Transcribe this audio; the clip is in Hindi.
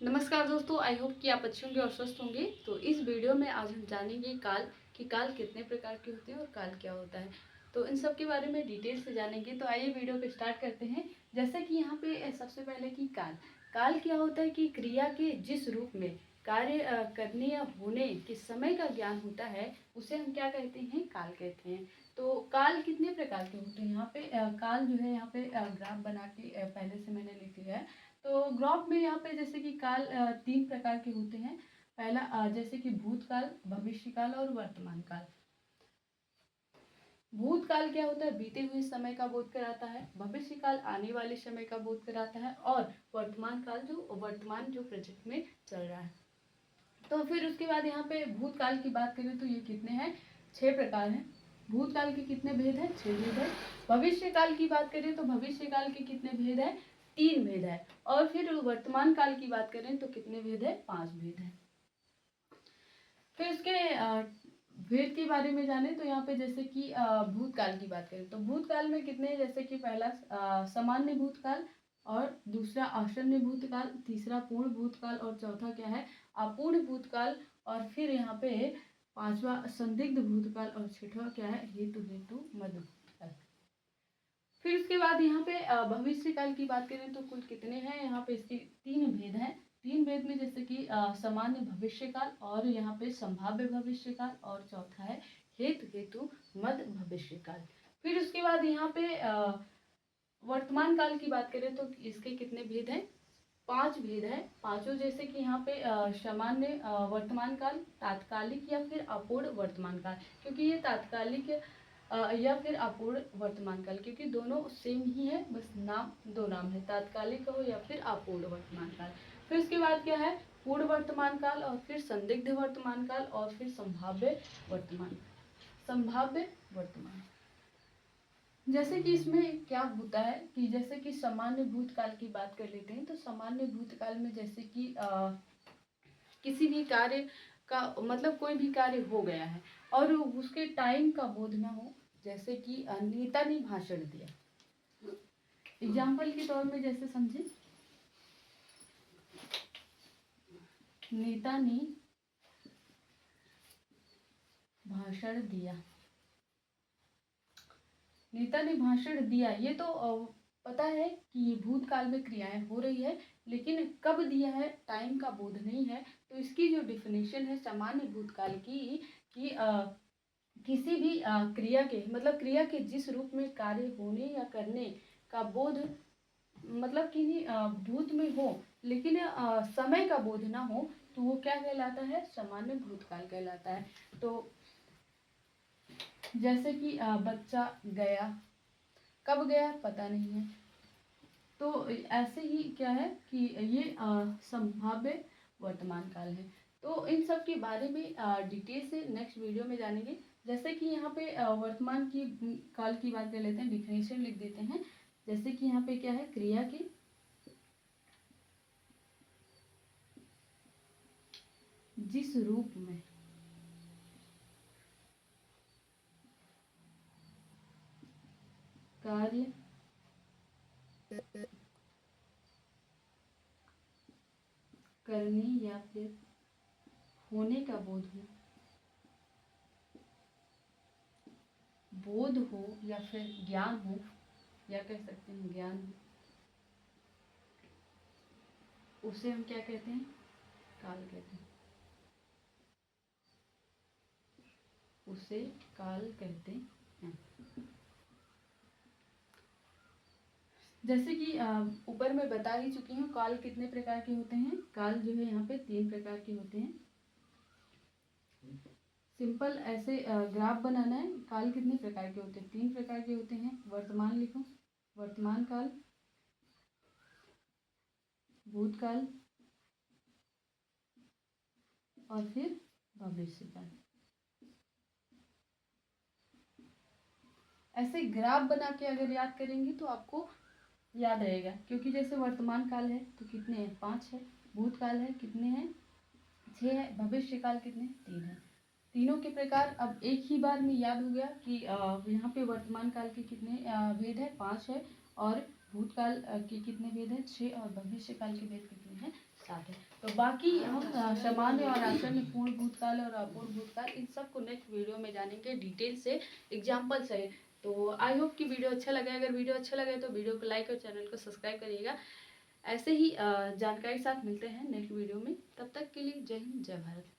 नमस्कार दोस्तों, आई होप कि आप अच्छे होंगे और स्वस्थ होंगे। तो इस वीडियो में आज हम जानेंगे काल कि काल कितने प्रकार के होते हैं और काल क्या होता है। तो इन सब के बारे में डिटेल से जानेंगे। तो आइए वीडियो को स्टार्ट करते हैं। जैसे कि यहाँ पे सबसे पहले कि काल काल क्या होता है कि क्रिया के जिस रूप में कार्य करने या होने के समय का ज्ञान होता है उसे हम क्या कहते हैं, काल कहते हैं। तो काल कितने प्रकार के होते हैं। यहाँ पे काल जो है, यहाँ पे ग्राफ बना के पहले से मैंने लिख लिया है। तो ग्राफ में यहाँ पे जैसे कि काल तीन प्रकार के होते हैं। पहला जैसे कि भूतकाल, भविष्यकाल और वर्तमान काल। भूतकाल क्या होता है, बीते हुए समय का बोध कराता है। भविष्यकाल आने वाले समय का बोध कराता है। और वर्तमान काल जो वर्तमान जो प्रेजेंट में चल रहा है। तो फिर उसके बाद यहाँ पे भूतकाल की बात करें तो ये कितने हैं, 6 प्रकार हैं। भूतकाल के कितने भेद हैं, 6 भेद है। भविष्य काल की बात करें तो भविष्य काल के कितने भेद है, 3 भेद है। और फिर वर्तमान काल की बात करें तो कितने भेद है, 5 भेद है। फिर उसके भेद के बारे में जाने तो यहाँ पे जैसे कि भूतकाल की बात करें तो भूतकाल में कितने, जैसे कि पहला सामान्य भूतकाल, और दूसरा आसन्न भूतकाल, तीसरा पूर्ण भूतकाल, और चौथा क्या है, अपूर्ण भूतकाल, और फिर यहाँ पे पांचवा संदिग्ध भूतकाल, और छठवा क्या है, हेतु हेतु मध्य भूतकाल। फिर उसके बाद यहाँ पे भविष्य काल की बात करें तो कुल कितने हैं, यहाँ पे इसके 3 भेद हैं। 3 भेद में जैसे कि सामान्य भविष्य काल, और यहाँ पे संभाव्य भविष्य काल, और चौथा है हेतु हेतु मध्य भविष्य काल। फिर उसके बाद यहाँ पे वर्तमान काल की बात करें तो इसके कितने भेद हैं, 5 भेद है। पांचों जैसे कि यहाँ पे सामान्य वर्तमान काल, तात्कालिक या फिर अपूर्ण वर्तमान काल, क्योंकि ये तात्कालिक या फिर अपूर्ण वर्तमान काल, क्योंकि दोनों सेम ही है, बस नाम दो नाम है, तात्कालिक हो या फिर अपूर्ण वर्तमान काल। फिर उसके बाद क्या है, पूर्ण वर्तमान काल, और फिर संदिग्ध वर्तमान काल, और फिर संभाव्य वर्तमान। जैसे कि इसमें क्या होता है कि जैसे कि सामान्य भूतकाल की बात कर लेते हैं। तो सामान्य भूतकाल में जैसे कि किसी भी कार्य का मतलब कोई भी कार्य हो गया है और उसके टाइम का बोध ना हो, जैसे कि नेता ने भाषण दिया। एग्जाम्पल के तौर में जैसे समझे, नेता ने भाषण दिया, नेता ने भाषण दिया, ये तो पता है कि ये भूतकाल में क्रियाएं हो रही है, लेकिन कब दिया है टाइम का बोध नहीं है। तो इसकी जो डिफिनेशन है सामान्य भूतकाल की कि किसी भी क्रिया के मतलब क्रिया के जिस रूप में कार्य होने या करने का बोध मतलब कि भूत में हो, लेकिन समय का बोध ना हो, तो वो क्या कहलाता है, सामान्य भूतकाल कहलाता है। तो जैसे कि बच्चा गया, कब गया पता नहीं है। तो ऐसे ही क्या है कि ये संभाव्य वर्तमान काल है। तो इन सब के बारे में डिटेल से नेक्स्ट वीडियो में जानेंगे। जैसे कि यहाँ पे वर्तमान की काल की बात कर लेते हैं, डिफिनेशन लिख देते हैं। जैसे कि यहाँ पे क्या है, क्रिया के जिस रूप में कार्य करने या फिर होने का बोध हो या फिर ज्ञान हो, या कह सकते हैं ज्ञान हो, उसे हम क्या कहते हैं, काल कहते हैं। उसे काल कहते हैं। जैसे कि ऊपर मैं बता ही चुकी हूँ काल कितने प्रकार के होते हैं। काल जो है यहाँ पे 3 प्रकार के होते हैं। सिंपल ऐसे ग्राफ बनाना है। काल कितने प्रकार के होते हैं, 3 प्रकार के होते हैं। वर्तमान लिखो, वर्तमान काल, भूतकाल, और फिर भविष्य काल। ऐसे ग्राफ बना के अगर याद करेंगे तो आपको याद रहेगा, क्योंकि जैसे वर्तमान काल है तो कितने हैं, 5 है। भूतकाल है कितने हैं, 6 है। भविष्य काल कितने, 3 है। तीनों के प्रकार अब एक ही बार में याद हो गया कि यहाँ पे वर्तमान काल के कितने भेद है, 5 है। और भूतकाल के कितने भेद है, 6। और भविष्य काल के भेद कितने हैं, साथ है। तो बाकी हम सामान्य और आसन्न, पूर्ण भूतकाल और अपूर्ण भूतकाल, इन सब को नेक्स्ट वीडियो में जानेंगे डिटेल से, एग्जाम्पल से। तो आई होप कि वीडियो अच्छा लगा। अगर वीडियो अच्छा लगे तो वीडियो को लाइक और चैनल को सब्सक्राइब करिएगा। ऐसे ही जानकारी के साथ मिलते हैं नेक्स्ट वीडियो में। तब तक के लिए जय हिंद, जय भारत।